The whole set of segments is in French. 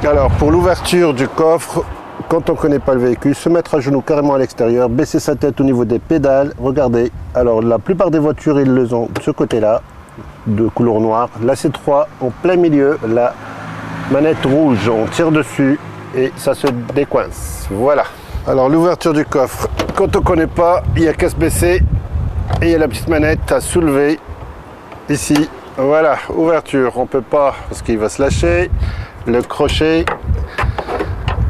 Alors pour l'ouverture du coffre, quand on ne connaît pas le véhicule, se mettre à genoux carrément à l'extérieur, baisser sa tête au niveau des pédales, regardez. Alors la plupart des voitures, ils les ont de ce côté-là, de couleur noire. Là c'est 3 en plein milieu, la manette rouge, on tire dessus et ça se décoince. Voilà. Alors l'ouverture du coffre, quand on ne connaît pas, il n'y a qu'à se baisser et il y a la petite manette à soulever ici. Voilà, ouverture, on ne peut pas parce qu'il va se lâcher. Le crochet,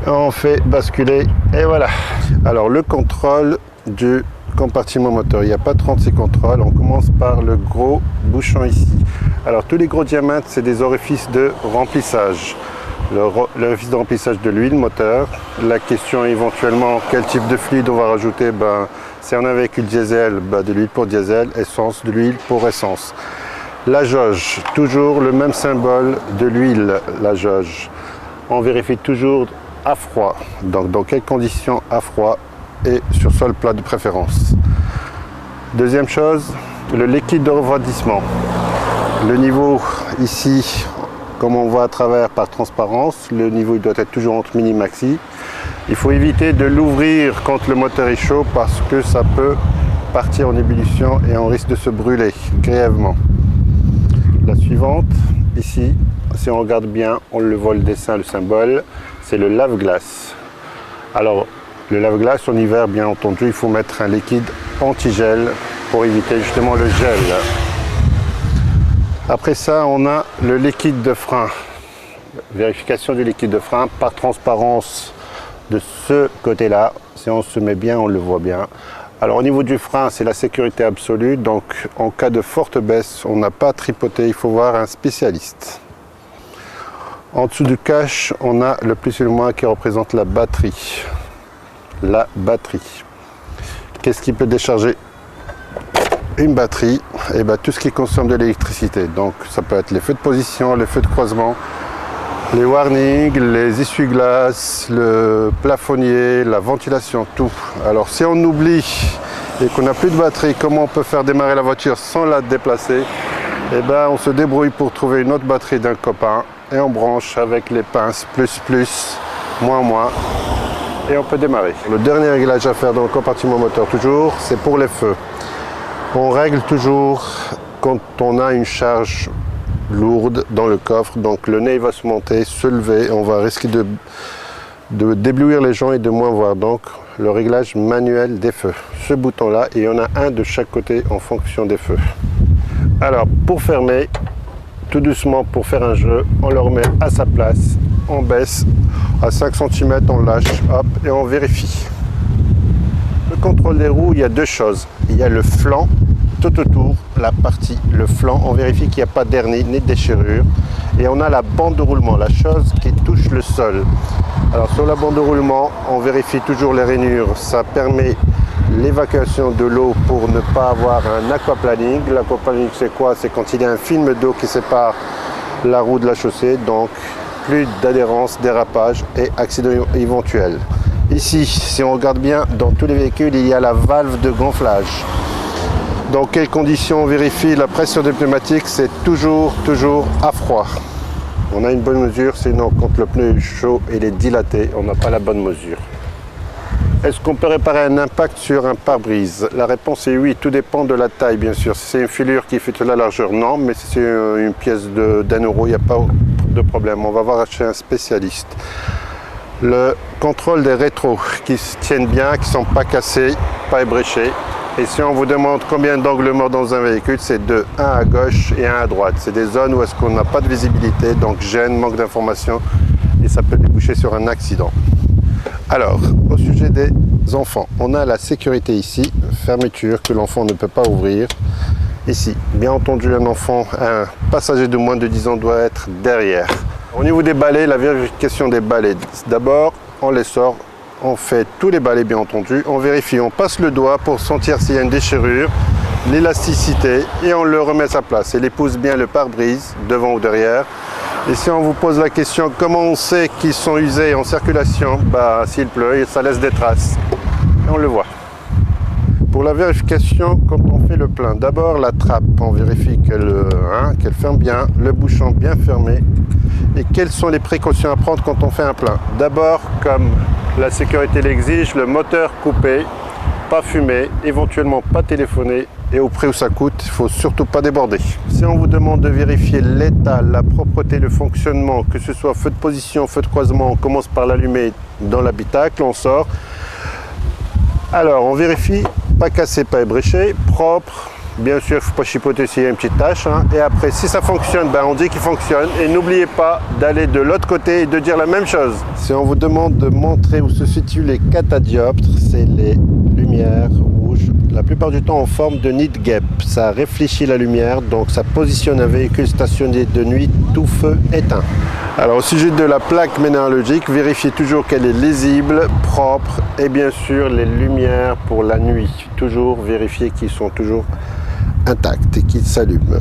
on fait basculer et voilà. Alors le contrôle du compartiment moteur, il n'y a pas 36 contrôles, on commence par le gros bouchon ici. Alors tous les gros diamètres, c'est des orifices de remplissage. L'orifice de remplissage de l'huile moteur. La question éventuellement quel type de fluide on va rajouter, si on a un véhicule diesel, de l'huile pour diesel, essence, de l'huile pour essence. La jauge, toujours le même symbole de l'huile, la jauge. On vérifie toujours à froid, donc dans quelles conditions à froid et sur sol plat de préférence. Deuxième chose, le liquide de refroidissement. Le niveau ici, comme on voit à travers par transparence, le niveau il doit être toujours entre mini maxi. Il faut éviter de l'ouvrir quand le moteur est chaud parce que ça peut partir en ébullition et on risque de se brûler grièvement. La suivante, ici, si on regarde bien, on le voit le dessin, le symbole, c'est le lave-glace. Alors, le lave-glace en hiver, bien entendu, il faut mettre un liquide anti-gel pour éviter justement le gel. Après ça, on a le liquide de frein. Vérification du liquide de frein par transparence de ce côté-là. Si on se met bien, on le voit bien. Alors au niveau du frein, c'est la sécurité absolue, donc en cas de forte baisse, on n'a pas à tripoter, il faut voir un spécialiste. En dessous du cache, on a le plus et le moins qui représente la batterie. La batterie. Qu'est-ce qui peut décharger une batterie? Et tout ce qui consomme de l'électricité. Donc ça peut être les feux de position, les feux de croisement, les warnings, les essuie-glaces, le plafonnier, la ventilation, tout. Alors si on oublie et qu'on n'a plus de batterie, comment on peut faire démarrer la voiture sans la déplacer? On se débrouille pour trouver une autre batterie d'un copain et on branche avec les pinces plus, moins et on peut démarrer. Le dernier réglage à faire dans le compartiment moteur toujours, c'est pour les feux. On règle toujours quand on a une charge lourde dans le coffre, donc le nez va se monter, se lever, on va risquer de d'éblouir les gens et de moins voir, donc le réglage manuel des feux. Ce bouton là, et il y en a un de chaque côté en fonction des feux. Alors pour fermer, tout doucement pour faire un jeu, on le remet à sa place, on baisse à 5 cm, on lâche, hop, et on vérifie. Le contrôle des roues, il y a deux choses, il y a le flanc, tout autour, la partie, le flanc, on vérifie qu'il n'y a pas d'hernie ni de déchirure. Et on a la bande de roulement, la chose qui touche le sol. Alors sur la bande de roulement, on vérifie toujours les rainures. Ça permet l'évacuation de l'eau pour ne pas avoir un aquaplaning. L'aquaplaning c'est quoi? C'est quand il y a un film d'eau qui sépare la roue de la chaussée. Donc plus d'adhérence, dérapage et accident éventuel. Ici, si on regarde bien, dans tous les véhicules, il y a la valve de gonflage. Dans quelles conditions on vérifie la pression des pneumatiques? C'est toujours à froid. On a une bonne mesure, sinon quand le pneu est chaud et il est dilaté, on n'a pas la bonne mesure. Est-ce qu'on peut réparer un impact sur un pare-brise? La réponse est oui, tout dépend de la taille bien sûr. Si c'est une filure qui fait toute la largeur, non, mais si c'est une pièce d'1 euro, il n'y a pas de problème. On va voir chez un spécialiste. Le contrôle des rétros qui se tiennent bien, qui ne sont pas cassés, pas ébréchés. Et si on vous demande combien d'angles morts dans un véhicule, c'est deux, un à gauche et un à droite. C'est des zones où est-ce qu'on n'a pas de visibilité, donc gêne, manque d'information, et ça peut déboucher sur un accident. Alors, au sujet des enfants, on a la sécurité ici, fermeture que l'enfant ne peut pas ouvrir. Ici, bien entendu, un enfant, un passager de moins de 10 ans doit être derrière. Au niveau des balais, la vérification des balais. D'abord, on les sort. On fait tous les balais bien entendu, on vérifie, on passe le doigt pour sentir s'il y a une déchirure, l'élasticité et on le remet à sa place. Et il épouse bien le pare-brise, devant ou derrière. Et si on vous pose la question comment on sait qu'ils sont usés en circulation, s'il pleut, ça laisse des traces. Et on le voit. Pour la vérification, quand on fait le plein, d'abord la trappe, on vérifie qu'elle ferme bien, le bouchon bien fermé. Et quelles sont les précautions à prendre quand on fait un plein? D'abord, comme la sécurité l'exige, le moteur coupé, pas fumé, éventuellement pas téléphoné, et au prix où ça coûte, il ne faut surtout pas déborder. Si on vous demande de vérifier l'état, la propreté, le fonctionnement, que ce soit feu de position, feu de croisement, on commence par l'allumer dans l'habitacle, on sort. Alors on vérifie, pas cassé, pas ébréché, propre. Bien sûr, il ne faut pas chipoter s'il y a une petite tache. Et après, si ça fonctionne, on dit qu'il fonctionne. Et n'oubliez pas d'aller de l'autre côté et de dire la même chose. Si on vous demande de montrer où se situent les catadioptres, c'est les lumières rouges, la plupart du temps en forme de nid de guêpe. Ça réfléchit la lumière, donc ça positionne un véhicule stationné de nuit, tout feu éteint. Alors au sujet de la plaque météorologique, vérifiez toujours qu'elle est lisible, propre et bien sûr les lumières pour la nuit. Toujours vérifier qu'ils sont toujours intacts et qu'ils s'allument.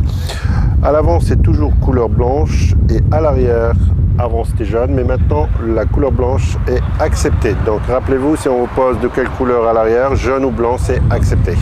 À l'avant c'est toujours couleur blanche et à l'arrière, avant c'était jaune, mais maintenant la couleur blanche est acceptée. Donc rappelez-vous, si on vous pose de quelle couleur à l'arrière, jaune ou blanc, c'est accepté.